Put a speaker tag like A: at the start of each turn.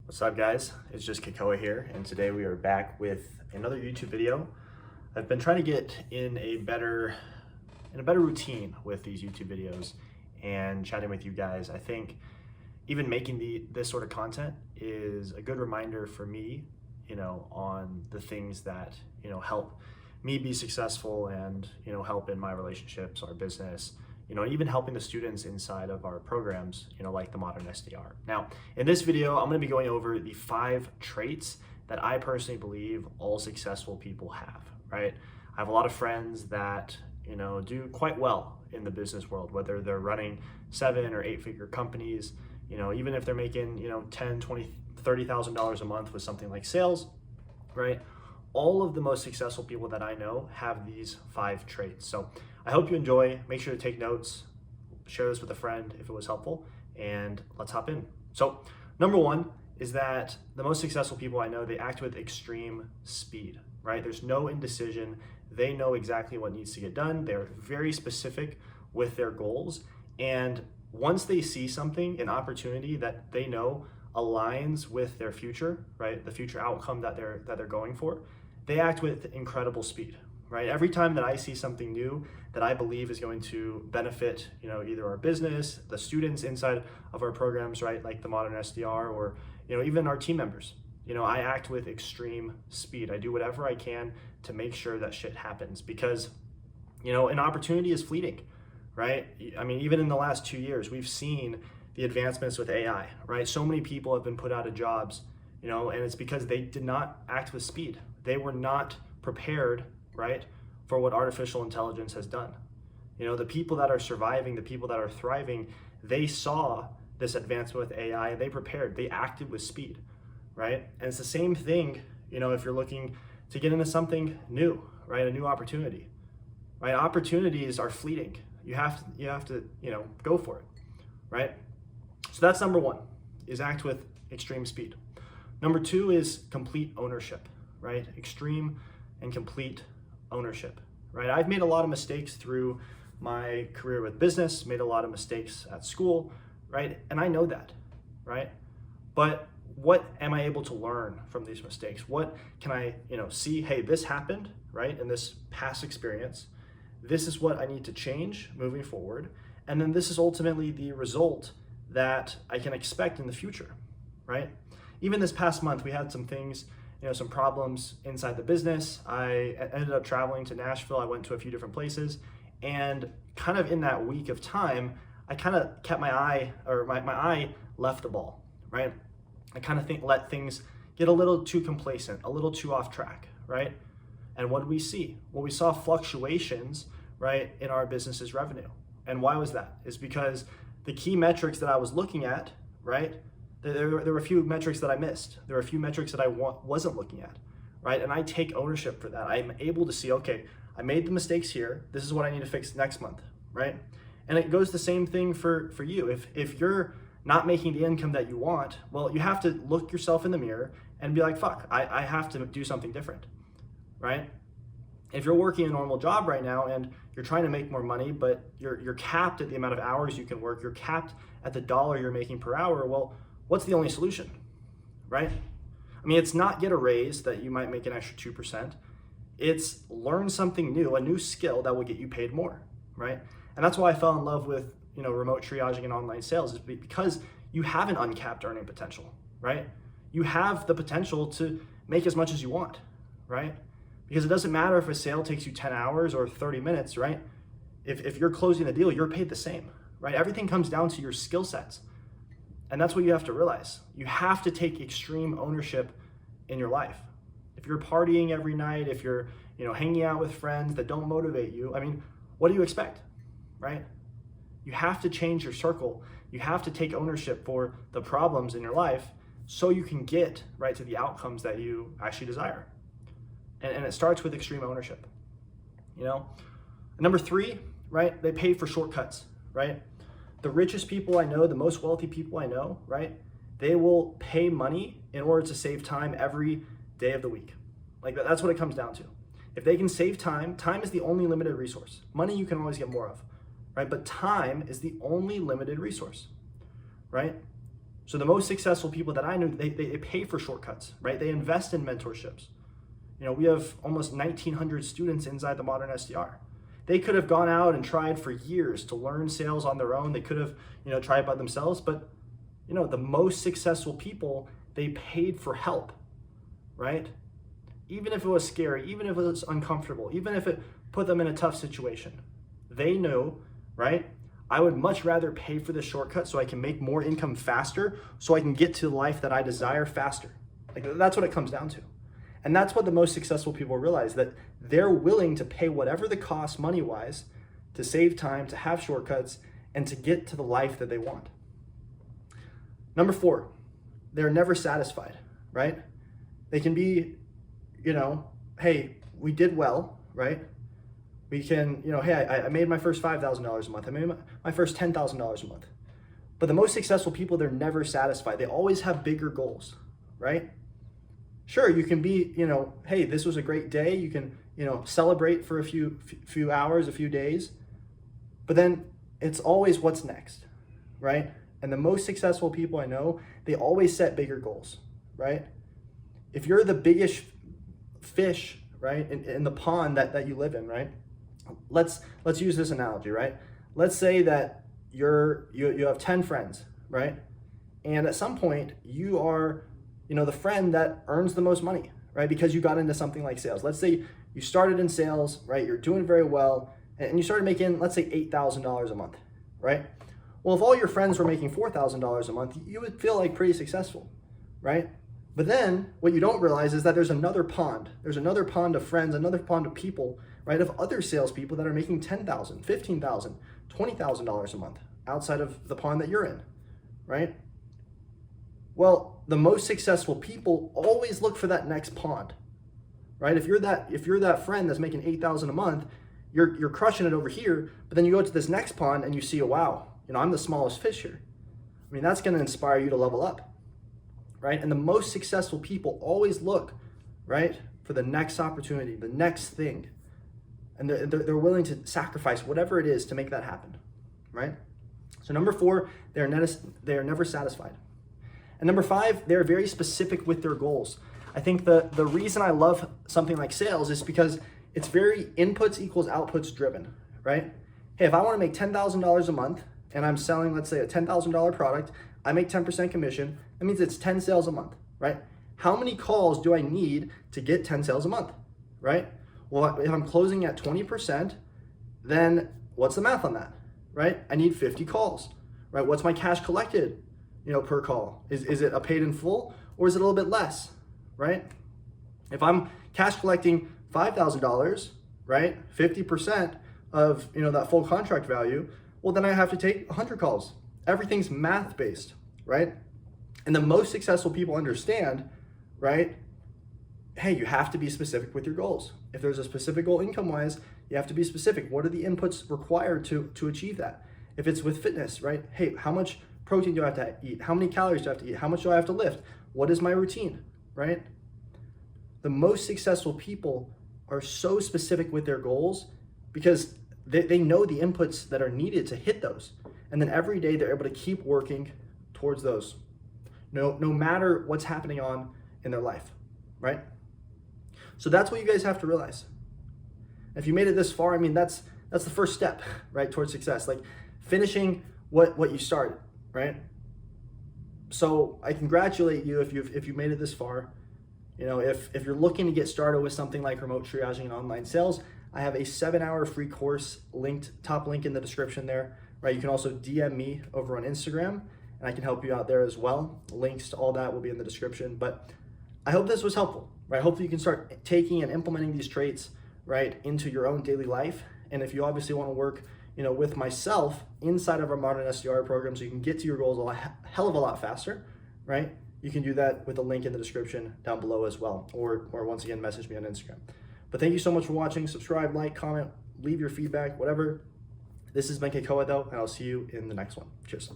A: What's up, guys? It's just Kekoa here, and today we are back with another YouTube video. I've been trying to get in a better routine with these YouTube videos and chatting with you guys. I think even making this sort of content is a good reminder for me, on the things that, help me be successful and, help in my relationships, our business, even helping the students inside of our programs, like the Modern SDR. Now, in this video, I'm gonna be going over the 5 traits that I personally believe all successful people have, right? I have a lot of friends that, do quite well in the business world, whether they're running 7 or 8-figure companies, even if they're making, $10, $20, $30,000 a month with something like sales, right? All of the most successful people that I know have these 5 traits. So I hope you enjoy. Make sure to take notes, share this with a friend if it was helpful, and let's hop in. So number 1 is that the most successful people I know, they act with extreme speed, right? There's no indecision. They know exactly what needs to get done. They're very specific with their goals. And once they see something, an opportunity that they know aligns with their future, right? The future outcome that they're going for, they act with incredible speed, right? Every time that I see something new that I believe is going to benefit, either our business, the students inside of our programs, right? Like the Modern SDR, or, even our team members, I act with extreme speed. I do whatever I can to make sure that shit happens because, an opportunity is fleeting, right? I mean, even in the last 2 years, we've seen the advancements with AI, right? So many people have been put out of jobs, and it's because they did not act with speed. They were not prepared, right, for what artificial intelligence has done. The people that are surviving, the people that are thriving, they saw this advancement with AI, they prepared, they acted with speed, right? And it's the same thing, if you're looking to get into something new, right? A new opportunity, right? Opportunities are fleeting. You have to, go for it, right? So that's number 1, is act with extreme speed. Number 2 is complete ownership, right? Extreme and complete ownership, right? I've made a lot of mistakes through my career with business, made a lot of mistakes at school, right? And I know that, right? But what am I able to learn from these mistakes? What can I, see, hey, this happened, right? In this past experience, this is what I need to change moving forward. And then this is ultimately the result that I can expect in the future, right? Even this past month, we had some things, some problems inside the business. I ended up traveling to Nashville. I went to a few different places, and kind of in that week of time, I kind of kept my eye left the ball, right? I kind of let things get a little too complacent, a little too off track, right? And what did we see? Well, we saw fluctuations, right, in our business's revenue. And why was that? It's because the key metrics that I was looking at, right, there were a few metrics that I missed. There were a few metrics that I wasn't looking at, right? And I take ownership for that. I'm able to see, okay, I made the mistakes here. This is what I need to fix next month, right? And it goes the same thing for you. If you're not making the income that you want, well, you have to look yourself in the mirror and be like, fuck, I have to do something different, right? If you're working a normal job right now and you're trying to make more money, but you're capped at the amount of hours you can work, you're capped at the dollar you're making per hour, well, what's the only solution, right? I mean, it's not get a raise that you might make an extra 2%. It's learn something new, a new skill that will get you paid more, right? And that's why I fell in love with, remote triaging and online sales, is because you have an uncapped earning potential, right? You have the potential to make as much as you want, right? Because it doesn't matter if a sale takes you 10 hours or 30 minutes, right? If you're closing a deal, you're paid the same, right? Everything comes down to your skill sets. And that's what you have to realize. You have to take extreme ownership in your life. If you're partying every night, if you're, hanging out with friends that don't motivate you, I mean, what do you expect, right? You have to change your circle. You have to take ownership for the problems in your life so you can get, right, to the outcomes that you actually desire. And it starts with extreme ownership, Number 3, right, they pay for shortcuts, right? The richest people I know, the most wealthy people I know, right, they will pay money in order to save time every day of the week. Like that's what it comes down to. If they can save time, time is the only limited resource. Money you can always get more of, right? But time is the only limited resource, right? So the most successful people that I know, they pay for shortcuts, right? They invest in mentorships. We have almost 1,900 students inside the Modern SDR. They could have gone out and tried for years to learn sales on their own. They could have, tried by themselves, but the most successful people, they paid for help, right? Even if it was scary, even if it was uncomfortable, even if it put them in a tough situation, they know, right? I would much rather pay for the shortcut so I can make more income faster, so I can get to the life that I desire faster. Like, that's what it comes down to. And that's what the most successful people realize, that they're willing to pay whatever the cost money-wise to save time, to have shortcuts, and to get to the life that they want. Number 4, they're never satisfied, right? They can be, hey, we did well, right? We can, hey, I made my first $5,000 a month. I made my first $10,000 a month. But the most successful people, they're never satisfied. They always have bigger goals, right? Sure, you can be, hey, this was a great day. You can, celebrate for a few hours, a few days. But then it's always what's next, right? And the most successful people I know, they always set bigger goals, right? If you're the biggest fish, right, in the pond that you live in, right? Let's use this analogy, right? Let's say that you have 10 friends, right? And at some point you are, the friend that earns the most money, right? Because you got into something like sales. Let's say you started in sales, right? You're doing very well, and you started making, let's say, $8,000 a month, right? Well, if all your friends were making $4,000 a month, you would feel like pretty successful, right? But then what you don't realize is that there's another pond. There's another pond of friends, another pond of people, right? Of other salespeople that are making $10,000, $15,000, $20,000 a month outside of the pond that you're in, right? Well, the most successful people always look for that next pond, right? If you're that friend that's making $8,000 a month, you're crushing it over here, but then you go to this next pond and you see, oh, wow, I'm the smallest fish here. I mean, that's going to inspire you to level up, right? And the most successful people always look, right, for the next opportunity, the next thing. And they're willing to sacrifice whatever it is to make that happen, right? So number 4, they are never satisfied. And number 5, they're very specific with their goals. I think the reason I love something like sales is because it's very inputs equals outputs driven, right? Hey, if I want to make $10,000 a month and I'm selling, let's say, a $10,000 product, I make 10% commission. That means it's 10 sales a month, right? How many calls do I need to get 10 sales a month, right? Well, if I'm closing at 20%, then what's the math on that, right? I need 50 calls, right? What's my cash collected, per call? Is it a paid in full, or is it a little bit less, right? If I'm cash collecting $5,000, right, 50% of, that full contract value, well, then I have to take 100 calls. Everything's math-based, right? And the most successful people understand, right, hey, you have to be specific with your goals. If there's a specific goal income-wise, you have to be specific. What are the inputs required to achieve that? If it's with fitness, right, hey, how much protein do I have to eat? How many calories do I have to eat? How much do I have to lift? What is my routine, right? The most successful people are so specific with their goals because they know the inputs that are needed to hit those. And then every day they're able to keep working towards those, no matter what's happening on in their life, right? So that's what you guys have to realize. If you made it this far, I mean, that's the first step, right, towards success, like finishing what you started, right? So I congratulate you if you've made it this far. If you're looking to get started with something like remote triaging and online sales, I have a 7-hour free course top link in the description there, right? You can also DM me over on Instagram and I can help you out there as well. Links to all that will be in the description, but I hope this was helpful, right? Hopefully you can start taking and implementing these traits, right, into your own daily life. And if you obviously want to work, with myself inside of our Modern SDR program so you can get to your goals a hell of a lot faster, right? You can do that with a link in the description down below as well, or once again, message me on Instagram. But thank you so much for watching. Subscribe, like, comment, leave your feedback, whatever. This has been Kekoa though, and I'll see you in the next one. Cheers.